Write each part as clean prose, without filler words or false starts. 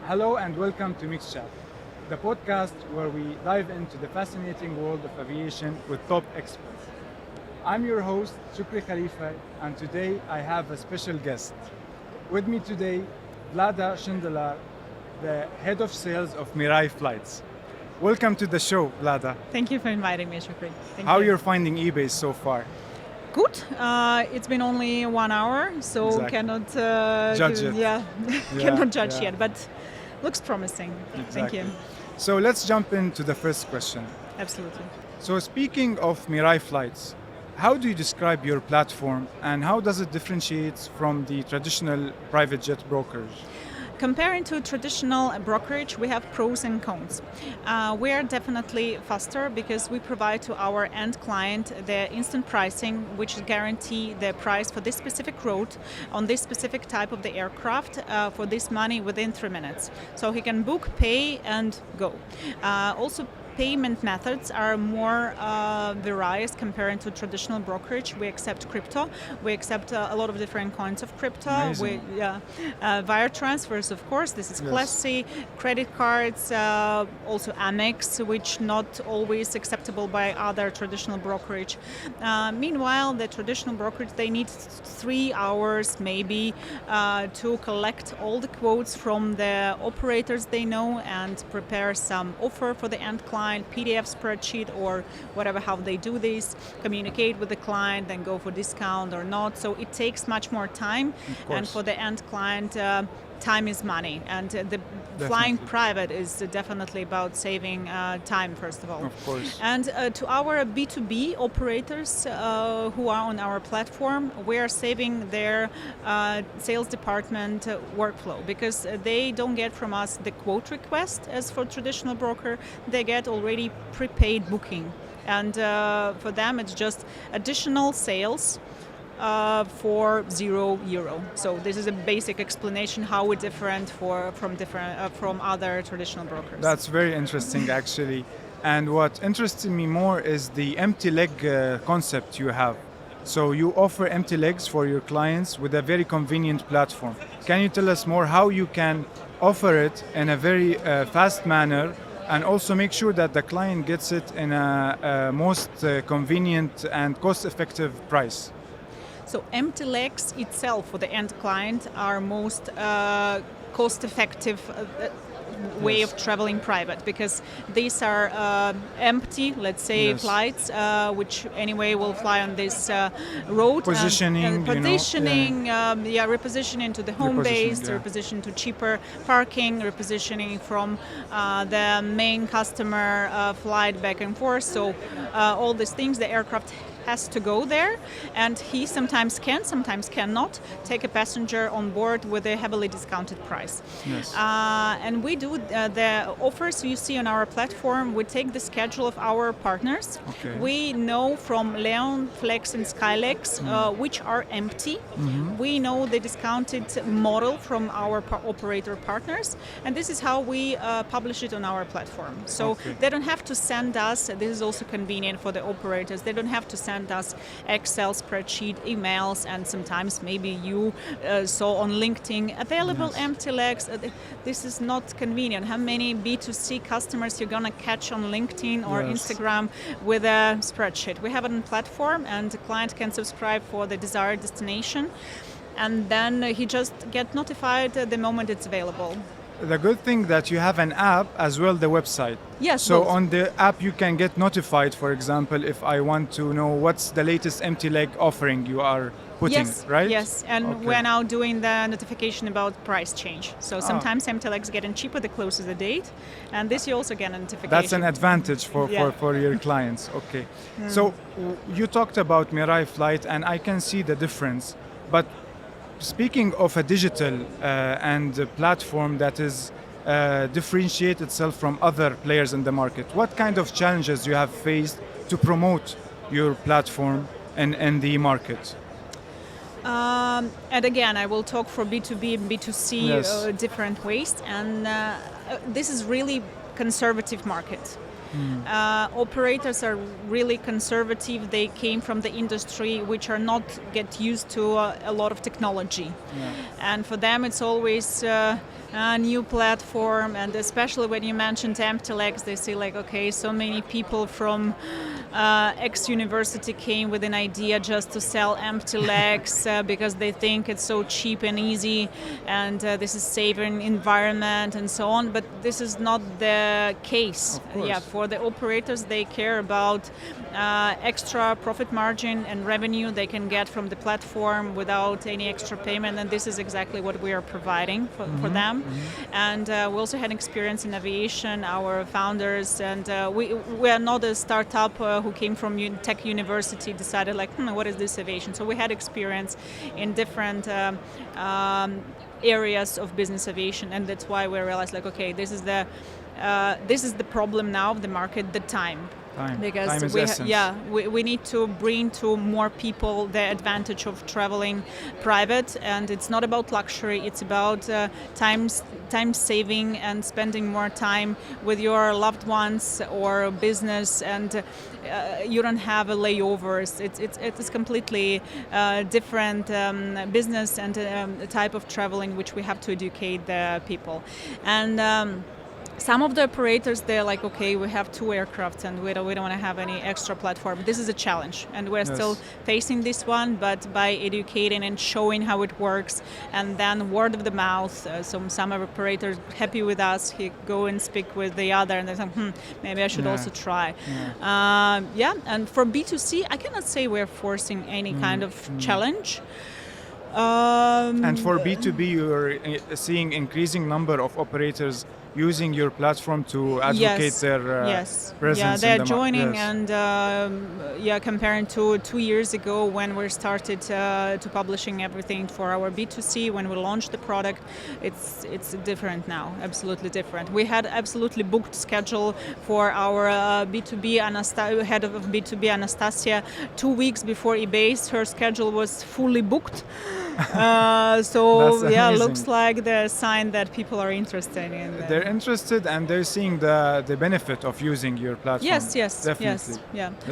Hello and welcome to Mixed Chat, the podcast where we dive into the fascinating world of aviation with top experts. I'm your host, Shukri Khalifa, and today I have a special guest. With me today, Vlada Schindelar, the head of sales of MIRAI Flights. Welcome to the show, Vlada. Thank you for inviting me, Shukri. How you're finding EBACE so far? Good. It's been only 1 hour, so Exactly. cannot Judge it. cannot judge yeah. yet, but looks promising. Thank Exactly. you. So let's jump into the first question. Absolutely. So speaking of MIRAI Flights, how do you describe your platform and how does it differentiate from the traditional private jet brokers? Comparing to traditional brokerage, we have pros and cons. We are definitely faster because we provide to our end client the instant pricing, which guarantee the price for this specific route on this specific type of the aircraft for this money within 3 minutes. So he can book, pay, and go. Also, payment methods are more various comparing to traditional brokerage. We accept crypto. We accept a lot of different kinds of crypto. Amazing. Wire transfers, of course. This is Yes. classy. Credit cards, also Amex, which not always acceptable by other traditional brokerage. Meanwhile, the traditional brokerage, they need 3 hours maybe to collect all the quotes from the operators they know and prepare some offer for the end client, PDF spreadsheet or whatever, how they do this, communicate with the client, then go for discount or not. So it takes much more time, and for the end client, time is money, and the flying private is definitely about saving time, first of all. Of course. And to our B2B operators who are on our platform, we are saving their sales department workflow because they don't get from us the quote request as for traditional broker. They get already prepaid booking, and for them it's just additional sales for €0. So this is a basic explanation how we're different from other traditional brokers. That's very interesting, actually. And what interests me more is the empty leg concept you have. So you offer empty legs for your clients with a very convenient platform. Can you tell us more how you can offer it in a very fast manner and also make sure that the client gets it in a most convenient and cost-effective price? So empty legs itself for the end client are most cost-effective way of traveling private because these are empty, let's say, flights, which anyway will fly on this road. Positioning, repositioning to the home base, repositioning to cheaper parking, repositioning from the main customer flight back and forth. So all these things, the aircraft has to go there, and he sometimes can, sometimes cannot take a passenger on board with a heavily discounted price. Yes. And we do the offers you see on our platform. We take the schedule of our partners. Okay. We know from Leon, Flex, and Skylex which are empty. We know the discounted model from our operator partners, and this is how we publish it on our platform. So they don't have to send us. This is also convenient for the operators. They don't have to send us Excel spreadsheet, emails, and sometimes maybe you saw on LinkedIn available empty legs. This is not convenient. How many B2C customers you're gonna catch on LinkedIn or Instagram with a spreadsheet? We have it on platform, and the client can subscribe for the desired destination, and then he just get notified the moment it's available. The good thing that you have an app as well, the website. Yes. So both. on the app you can get notified, for example, if I want to know what's the latest empty leg offering you are putting, right? Yes, and we're now doing the notification about price change. So sometimes empty legs getting cheaper the closer the date, and this you also get a notification. That's an advantage for your clients. Okay. So you talked about MIRAI Flight, and I can see the difference. But speaking of a digital and a platform that is differentiate itself from other players in the market, what kind of challenges you have faced to promote your platform in the market? And again, I will talk for B2B and B2C different ways, and this is really conservative market. Operators are really conservative. They came from the industry which are not get used to a lot of technology. And for them it's always a new platform, and especially when you mentioned empty legs, they say like, okay, so many people from ex-university came with an idea just to sell empty legs because they think it's so cheap and easy, and this is saving environment and so on. But this is not the case. Yeah, for the operators, they care about extra profit margin and revenue they can get from the platform without any extra payment, and this is exactly what we are providing for them. And we also had experience in aviation, our founders, and we are not a startup who came from tech university, decided like, what is this aviation? So we had experience in different areas of business aviation, and that's why we realized like, okay, this is the problem now of the market, the time. Because we need to bring to more people the advantage of traveling private, and it's not about luxury, it's about time saving and spending more time with your loved ones or business, and you don't have a layovers. It's completely different business and type of traveling which we have to educate the people. And some of the operators, they're like, okay, we have 2 aircrafts and we don't want to have any extra platform. This is a challenge, and we're still facing this one, but by educating and showing how it works, and then word of the mouth, some operators happy with us, he go and speak with the other, and they say, maybe I should also try. And for B2C, I cannot say we're forcing any kind of challenge. And for B2B, you're seeing increasing number of operators using your platform to advocate their presence. Yeah, they're joining, and comparing to 2 years ago when we started to publishing everything for our B2C, when we launched the product, it's different now, absolutely different. We had absolutely booked schedule for our B2B head of B2B Anastasia 2 weeks before EBACE. Her schedule was fully booked. Looks like the sign that people are interested in. They're interested, and they're seeing the benefit of using your platform. Yes, definitely.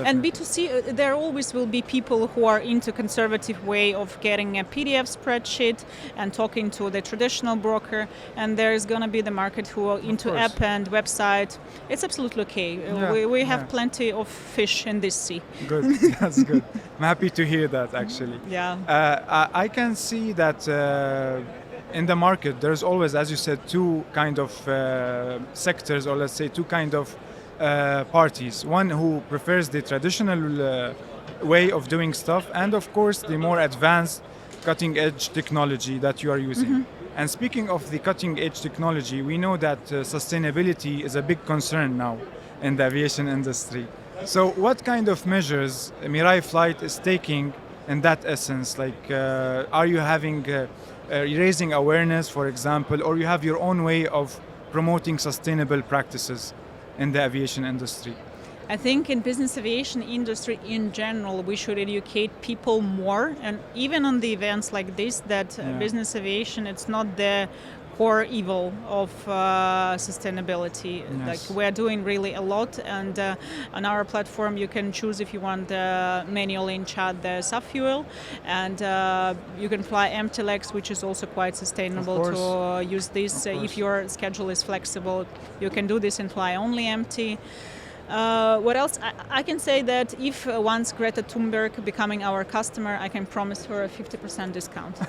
And B2C, there always will be people who are into conservative way of getting a PDF spreadsheet and talking to the traditional broker, and there's going to be the market who are into app and website. It's absolutely okay. We have plenty of fish in this sea. Good, that's good. I'm happy to hear that, actually. I can see that in the market there's always, as you said, 2 kind of sectors, or let's say 2 kind of parties. One who prefers the traditional way of doing stuff, and of course the more advanced cutting edge technology that you are using. And speaking of the cutting edge technology, we know that sustainability is a big concern now in the aviation industry. So what kind of measures MIRAI Flight is taking in that essence? Like, are you having raising awareness, for example, or you have your own way of promoting sustainable practices in the aviation industry? I think in business aviation industry in general, we should educate people more, and even on the events like this, that business aviation, it's not the core evil of sustainability. Like, we're doing really a lot, and on our platform you can choose if you want manual in chat the SAF fuel, and you can fly empty legs, which is also quite sustainable to use this. If your schedule is flexible, you can do this and fly only empty. What else? I can say that if once Greta Thunberg becoming our customer, I can promise her a 50% discount.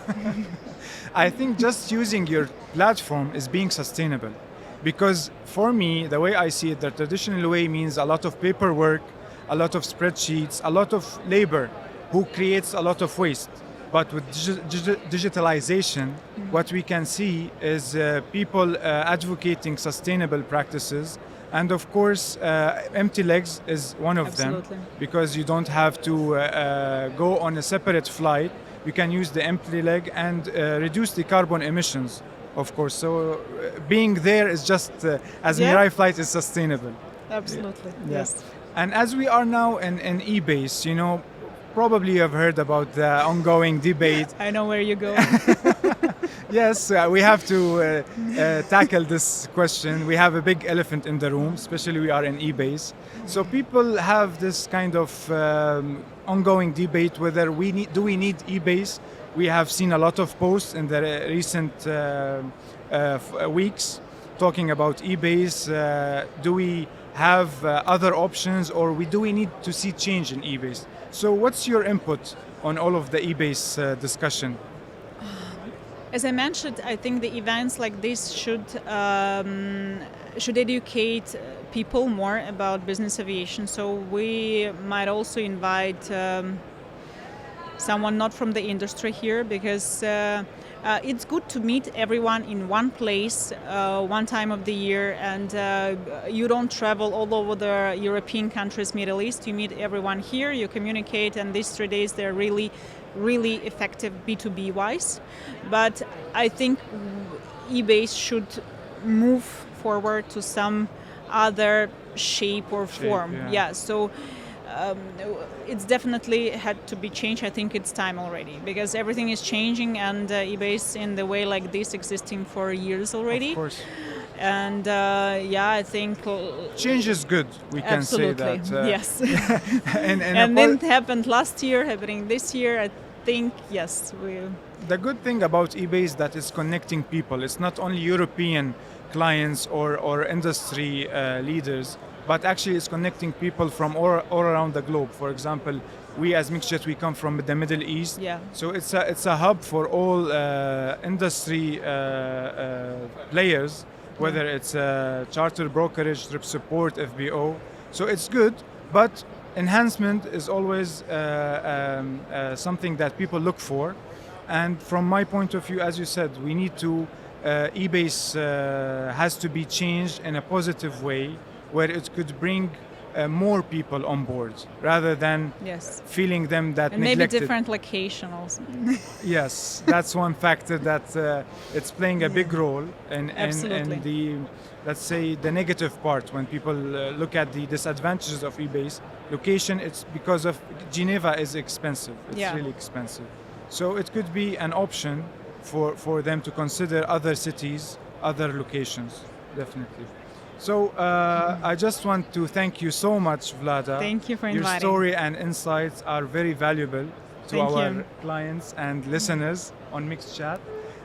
I think just using your platform is being sustainable. Because for me, the way I see it, the traditional way means a lot of paperwork, a lot of spreadsheets, a lot of labor, who creates a lot of waste. But with digitalization, what we can see is people advocating sustainable practices. And of course, empty legs is one of them, because you don't have to go on a separate flight. You can use the empty leg and reduce the carbon emissions, of course. So being there is just, as MIRAI Flight is sustainable. Absolutely, yes. And as we are now in EBACE, you know, probably you have heard about the ongoing debate. I know where you go. Yes, we have to tackle this question. We have a big elephant in the room, especially we are in EBACE. So people have this kind of ongoing debate whether do we need EBACE. We have seen a lot of posts in the recent weeks talking about EBACE. Do we have other options, or do we need to see change in EBACE? So what's your input on all of the EBACE discussion? As I mentioned, I think the events like this should educate people more about business aviation. So we might also invite someone not from the industry here, because it's good to meet everyone in one place one time of the year, and you don't travel all over the European countries, Middle East. You meet everyone here, you communicate, and these 3 days they're really effective B2B wise. But I think EBACE should move forward to some other shape or form. Yeah, so it's definitely had to be changed. I think it's time already, because everything is changing, and EBACE in the way like this existing for years already. Of course. And I think change is good. We can absolutely say that. Yes. and then it happened last year, happening this year. I think yes. The good thing about eBay is that it's connecting people. It's not only European clients or industry leaders, but actually it's connecting people from all around the globe. For example, we as Mixjet, we come from the Middle East. Yeah. So it's a hub for all industry players, whether it's charter brokerage, trip support, FBO. So it's good, but enhancement is always something that people look for. And from my point of view, as you said, we need to, EBACE has to be changed in a positive way, where it could bring more people on board, rather than feeling them that and neglected. Maybe different location also. Yes, that's one factor that it's playing a big role in the, let's say, the negative part. When people look at the disadvantages of EBACE, location, it's because of Geneva is expensive. It's really expensive. So it could be an option for them to consider other cities, other locations, definitely. So I just want to thank you so much, Vlada. Thank you for inviting. Your story and insights are very valuable to our clients and listeners on Mixed Chat.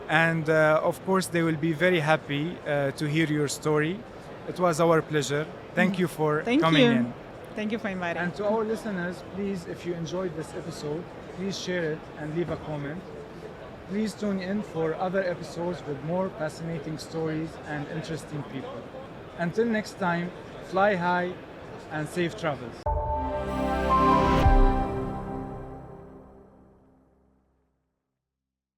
And of course, they will be very happy to hear your story. It was our pleasure. Thank you for coming in. Thank you for inviting. And to our listeners, please, if you enjoyed this episode, please share it and leave a comment. Please tune in for other episodes with more fascinating stories and interesting people. Until next time, fly high and safe travels.